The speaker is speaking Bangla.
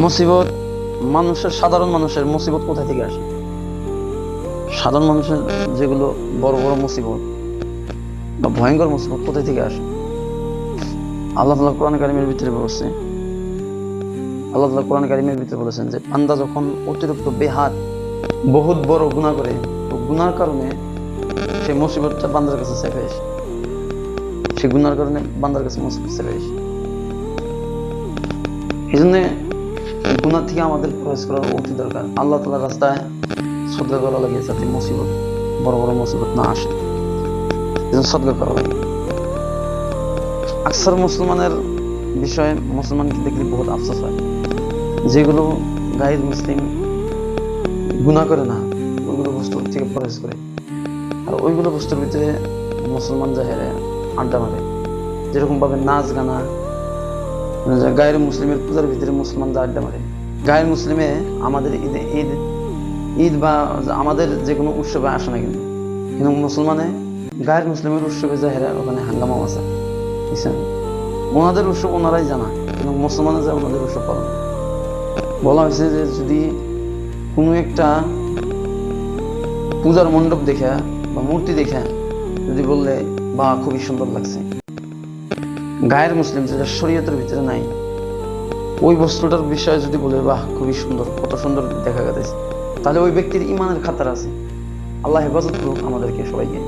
মুসিবত সাধারণ মানুষের মুসিবত কোথা থেকে আসে? সাধারণ মানুষের যেগুলো বড় বড় মুসিবত বা ভয়ঙ্কর মুসিবত কোথায় থেকে আসে? আল্লাহ তাআলা কোরআন কারীমের ভিতরে বলছে, আল্লাহ তাআলা কোরআন কারীমের ভিতরে বলেছেন যে বান্দা যখন অতিরিক্ত বেহাত বহুত বড় গুনাহ করে, তো গুনার কারণে সেই মুসিবতটা বান্দার কাছে চেপে আসে। সেই গুনার কারণে বান্দার কাছে মুসিবত চেপে আসে। এই জন্য গুনাহ থেকে আমাদের পরহেজ করা অতি দরকার। আল্লাহ তাআলার রাস্তায় সদকা করা লাগে, যাতে মুসিবত, বড় বড় মুসিবত না আসে। এজন্য সদকা করা লাগে। আকসার মুসলমানের বিষয়ে মুসলমানকে দেখলে বহুত আফসোস হয়, যেগুলো গায়ের মুসলিম গুনাহ করে না, ওইগুলো বস্তুর থেকে পরহেজ করে। আর ওইগুলো বস্তুর ভিতরে মুসলমান জাহেরে আড্ডা মারে, যেরকম ভাবে নাচ গানা, গায়ের মুসলিমের পূজার ভিতরে মুসলমান যা আড্ডা মারে। গায়ের মুসলিমে আমাদের ঈদ বা আমাদের যে কোনো উৎসবে আসে না, কিন্তু মুসলমানে গায়ের মুসলিমের উৎসবে জাহেরা ওখানে হাঙ্গামা আছে, বুঝছেন? ওনাদের উৎসব ওনারাই জানা, কিন্তু মুসলমানে যা ওনাদের উৎসব পালন বলা হয়েছে যে যদি কোনো একটা পূজার মণ্ডপ দেখা বা মূর্তি দেখা যদি বললে বা খুবই সুন্দর লাগছে, গায়ের মুসলিম যেটা শরীয়তের ভিতরে নাই, ওই বস্তুটার বিষয়ে যদি বলে বাহ খুবই সুন্দর, কত সুন্দর দেখা গেছে, তাহলে ওই ব্যক্তির ইমানের খাতার আছে। আল্লাহ হেফাজত করুক আমাদেরকে সবাইকে।